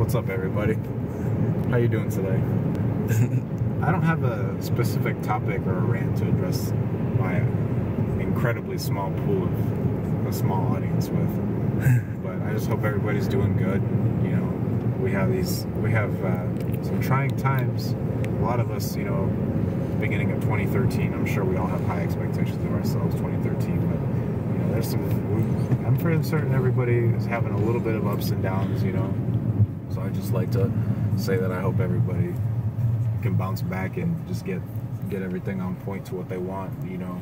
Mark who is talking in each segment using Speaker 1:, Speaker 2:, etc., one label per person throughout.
Speaker 1: What's up, everybody? How you doing today? I don't have a specific topic or a rant to address my incredibly small pool of a small audience with, but I just hope everybody's doing good. You know, we have some trying times. A lot of us, you know, beginning of 2013. I'm sure we all have high expectations of ourselves. 2013, but you know, there's some. I'm pretty certain everybody is having a little bit of ups and downs. You know, so I just like to say that I hope everybody can bounce back and just get everything on point to what they want. You know,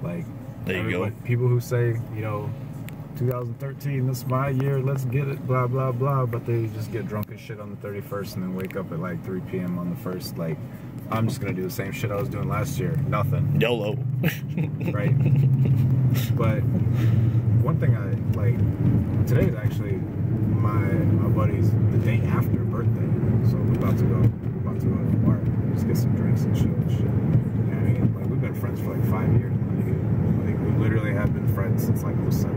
Speaker 1: like
Speaker 2: there you go.
Speaker 1: People who say, you know, 2013, this is my year, let's get it, blah blah blah, but they just get drunk as shit on the 31st and then wake up at like 3 p.m. on the 1st. Like, I'm just gonna do the same shit I was doing last year. Nothing.
Speaker 2: YOLO.
Speaker 1: Right? But one thing I like, today is actually my buddy's the day after birthday, so we're about to go to the bar, just get some drinks and shit. You know what I mean? Like, we've been friends for like 5 years. Like we literally have been friends since like 07.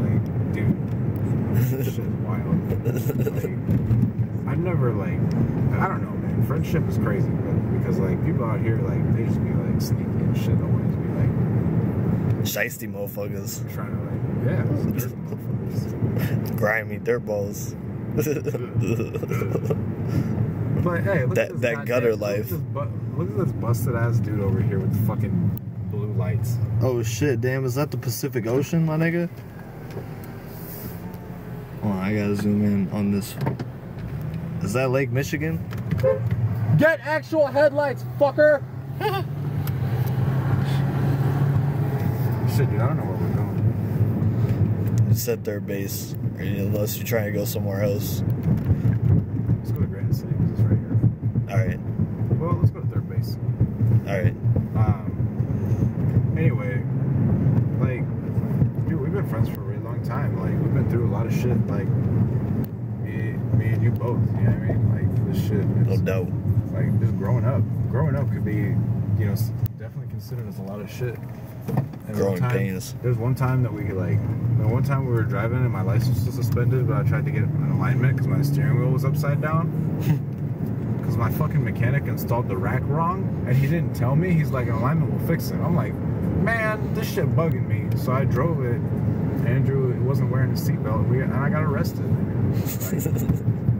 Speaker 1: Like, dude, this shit is wild. Like, I've never, like, I don't know, man. Friendship is crazy, because like people out here, like, they just be like sneaky and shit. Always be like
Speaker 2: shiesty motherfuckers.
Speaker 1: Trying to, like, yeah, dirt motherfuckers.
Speaker 2: Grimy dirtballs.
Speaker 1: But hey, look at this
Speaker 2: that gutter life.
Speaker 1: Look at this busted ass dude over here with fucking blue lights.
Speaker 2: Oh shit, damn, is that the Pacific Ocean, my nigga? Hold on, I gotta zoom in on this. Is that Lake Michigan?
Speaker 1: Get actual headlights, fucker! Shit, dude, I don't know where we're going.
Speaker 2: It's at third base, unless you're trying to go somewhere else.
Speaker 1: Let's go to Granite City, because it's right here.
Speaker 2: Alright.
Speaker 1: Well, let's go to third base.
Speaker 2: Alright.
Speaker 1: Anyway, like, dude, we've been friends for a really long time. Like, we've been through a lot of shit. Like, me and you both. You know what I mean? Like, this shit.
Speaker 2: No doubt.
Speaker 1: Like, just growing up. Growing up could be, you know, definitely considered as a lot of shit. And
Speaker 2: Growing pains.
Speaker 1: There's one time that we could, like, one time we were driving and my license was suspended, but I tried to get an alignment because my steering wheel was upside down. Because my fucking mechanic installed the rack wrong, and he didn't tell me. He's like, an alignment will fix it. I'm like, man, this shit bugging me. So I drove it. Andrew wasn't wearing a seatbelt, and I got arrested. Like,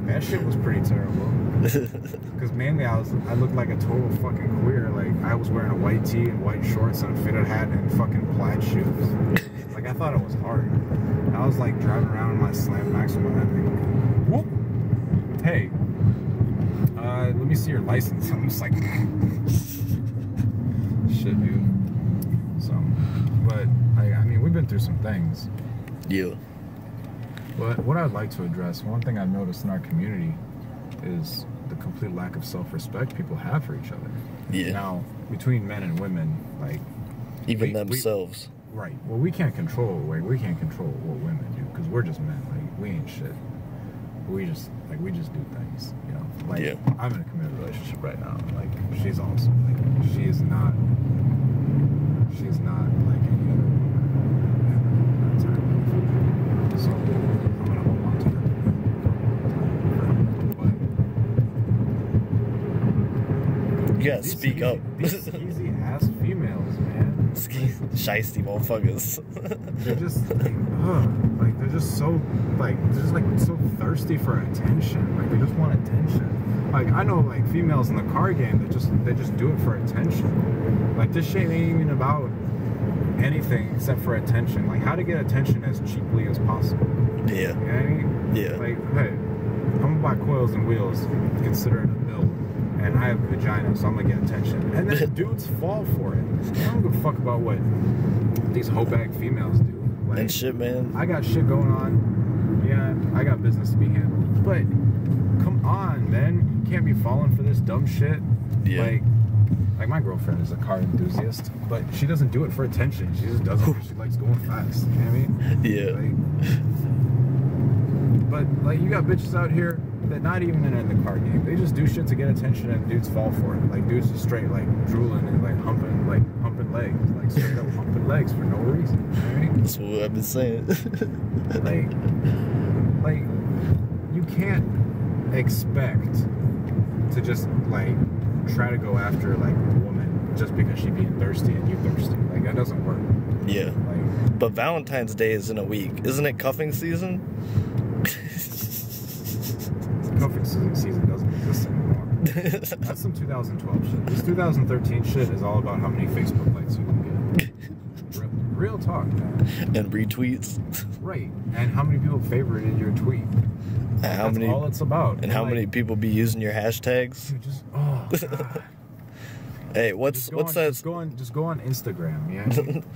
Speaker 1: that shit was pretty terrible. Because mainly I looked like a total fucking queer. Like, I was wearing a white tee and white shorts and a fitted hat and fucking plaid shoes. Like, I thought it was hard. I was like driving around in my Slam Max with my head like, whoop, hey, let me see your license. I'm just like, shit, dude. So, but I mean, we've been through some things.
Speaker 2: Yeah.
Speaker 1: But what I'd like to address, one thing I've noticed in our community is the complete lack of self-respect people have for each other.
Speaker 2: Yeah.
Speaker 1: Now, between men and women, like,
Speaker 2: even themselves.
Speaker 1: Right. Well, we can't control what women do, because we're just men. Like, we ain't shit. We just do things, you know. Like,
Speaker 2: yeah.
Speaker 1: I'm in a committed relationship right now. Like, she's awesome. Like, she is not like any other woman. So I'm gonna hold on to her.
Speaker 2: You gotta speak up.
Speaker 1: These easy ass females, man.
Speaker 2: Shiesty motherfuckers.
Speaker 1: They're just like they're just so so thirsty for attention. Like, they just want attention. Like, I know, like, females in the car game that they just do it for attention. Like, this shit ain't even about anything except for attention. Like, how to get attention as cheaply as possible.
Speaker 2: Yeah.
Speaker 1: You know what I mean?
Speaker 2: Yeah.
Speaker 1: Like, hey, I'm gonna buy coils and wheels, consider it a bill. And I have a vagina, so I'm gonna get attention. And then dudes fall for it. I don't give a fuck about what these hoe bag females do. Like,
Speaker 2: and shit, man.
Speaker 1: I got shit going on. Yeah, I got business to be handled. But come on, man. You can't be falling for this dumb shit.
Speaker 2: Yeah.
Speaker 1: Like my girlfriend is a car enthusiast, but she doesn't do it for attention. She just does it because she likes going fast. You know what I mean?
Speaker 2: Yeah.
Speaker 1: But, like, you got bitches out here that not even in the car game. They just do shit to get attention, and dudes fall for it. Like, dudes just straight, like, drooling and, like, humping legs. Like, straight up humping legs for no reason. You know what I mean?
Speaker 2: That's what I've been saying.
Speaker 1: like, you can't expect to just like try to go after like a woman just because she being thirsty and you thirsty. Like that doesn't work.
Speaker 2: Yeah.
Speaker 1: Like,
Speaker 2: but Valentine's Day is in a week. Isn't it cuffing season?
Speaker 1: cuffing season doesn't exist anymore. That's some 2012 shit. This 2013 shit is all about how many Facebook likes you can get. Real talk, man.
Speaker 2: And retweets.
Speaker 1: Right. And how many people favorited your tweet.
Speaker 2: And how
Speaker 1: That's
Speaker 2: many,
Speaker 1: all it's about.
Speaker 2: And how
Speaker 1: like,
Speaker 2: many people be using your hashtags?
Speaker 1: Dude, just, oh, God.
Speaker 2: Hey, what's that?
Speaker 1: Just go on Instagram, yeah.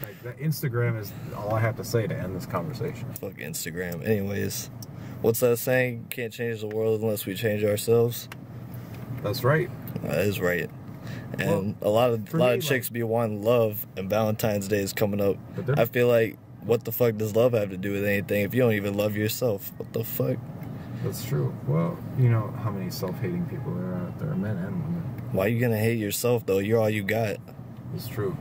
Speaker 1: Like, that Instagram is all I have to say to end this conversation.
Speaker 2: Fuck Instagram. Anyways, what's that saying? Can't change the world unless we change ourselves.
Speaker 1: That's right.
Speaker 2: That is right. And
Speaker 1: well,
Speaker 2: a lot of chicks
Speaker 1: like,
Speaker 2: be wanting love, and Valentine's Day is coming up.
Speaker 1: I
Speaker 2: feel like, what the fuck does love have to do with anything if you don't even love yourself? What the fuck?
Speaker 1: That's true. Well, you know how many self-hating people there are out there, men and women.
Speaker 2: Why are you gonna hate yourself though? You're all you got.
Speaker 1: It's true.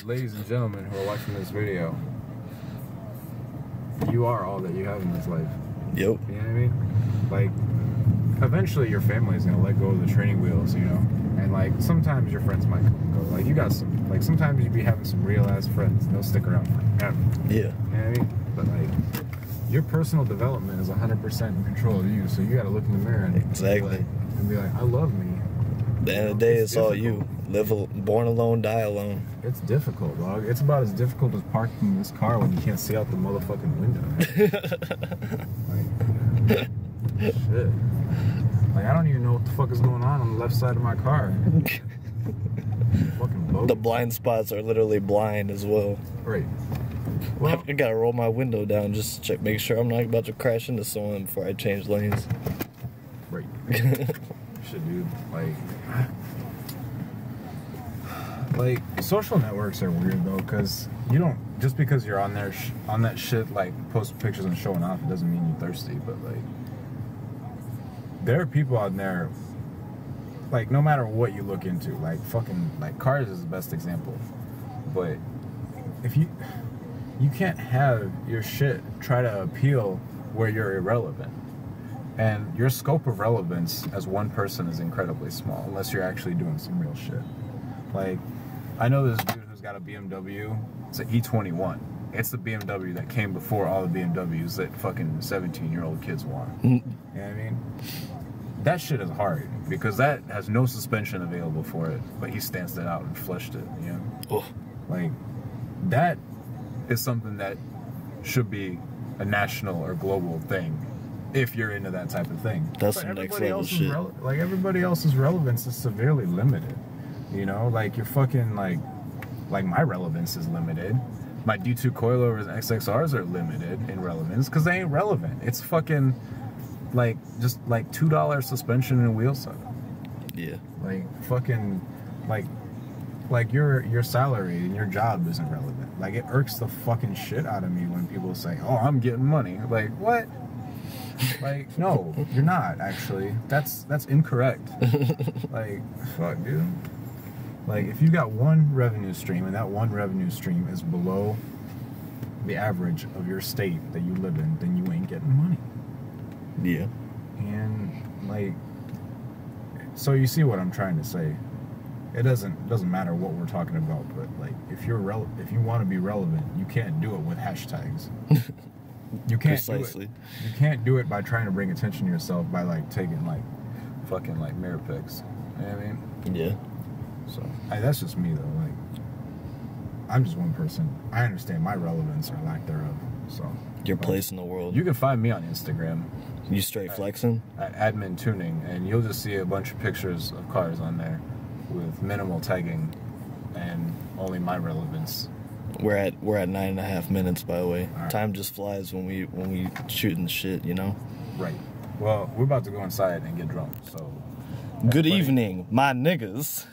Speaker 1: Ladies and gentlemen who are watching this video, you are all that you have in this life.
Speaker 2: Yep.
Speaker 1: You know what I mean? Like, eventually your family is gonna let go of the training wheels, you know? And like, sometimes your friends might come and go. Like, you got some, like, sometimes you be having some real-ass friends and they'll stick around forever.
Speaker 2: Yeah.
Speaker 1: You know what I mean? But like, your personal development is 100% in control of you, so you gotta look in the mirror and
Speaker 2: exactly.
Speaker 1: Be like, I love me.
Speaker 2: At the end of the day, it's all you. Born alone, die alone.
Speaker 1: It's difficult, dog. It's about as difficult as parking this car when you can't see out the motherfucking window. Like, shit. Like, I don't even know what the fuck is going on the left side of my car. Fucking bogus.
Speaker 2: The blind spots are literally blind as well.
Speaker 1: Right. Well,
Speaker 2: I gotta roll my window down just to check, make sure I'm not about to crash into someone before I change lanes.
Speaker 1: Right. Shit, dude. Like social networks are weird though, because you don't, just because you're on there on that shit, like posting pictures and showing off, it doesn't mean you're thirsty. But like, there are people out there, like, no matter what you look into, like fucking, like, cars is the best example. But if you can't have your shit try to appeal where you're irrelevant. And your scope of relevance as one person is incredibly small, unless you're actually doing some real shit. Like, I know this dude who's got a BMW. It's an E21. It's the BMW that came before all the BMWs that fucking 17-year-old kids want. You know what I mean? That shit is hard, because that has no suspension available for it, but he stanced it out and fleshed it, you know?
Speaker 2: Oh.
Speaker 1: Like, that is something that should be a national or global thing. If you're into that type of thing.
Speaker 2: That's some next level shit.
Speaker 1: Like, everybody else's relevance is severely limited. You know, like, you're fucking, like my relevance is limited. My D2 coilovers and XXRs are limited in relevance because they ain't relevant. It's fucking, like, just like $2 suspension and wheel set.
Speaker 2: Yeah.
Speaker 1: Like, fucking, like your salary and your job isn't relevant. Like, it irks the fucking shit out of me when people say, oh, I'm getting money. Like, what? Like, no, you're not, actually. That's incorrect. Like, fuck, dude. Like, if you got one revenue stream and that one revenue stream is below the average of your state that you live in, then you ain't getting money.
Speaker 2: Yeah.
Speaker 1: And, like, so you see what I'm trying to say. It doesn't matter what we're talking about, but, like, if you want to be relevant, you can't do it with hashtags. You can't
Speaker 2: Precisely.
Speaker 1: do it. You can't do it by trying to bring attention to yourself by, like, taking, like, fucking, like, mirror pics. You know what I mean?
Speaker 2: Yeah.
Speaker 1: So, that's just me, though. Like, I'm just one person. I understand my relevance or lack thereof. So,
Speaker 2: your place in the world.
Speaker 1: You can find me on Instagram.
Speaker 2: You straight flexing?
Speaker 1: At Admin Tuning, and you'll just see a bunch of pictures of cars on there with minimal tagging and only my relevance.
Speaker 2: We're at 9.5 minutes, by the way.
Speaker 1: Right.
Speaker 2: Time just flies when we shooting shit, you know.
Speaker 1: Right. Well, we're about to go inside and get drunk. So.
Speaker 2: Good evening, my niggas.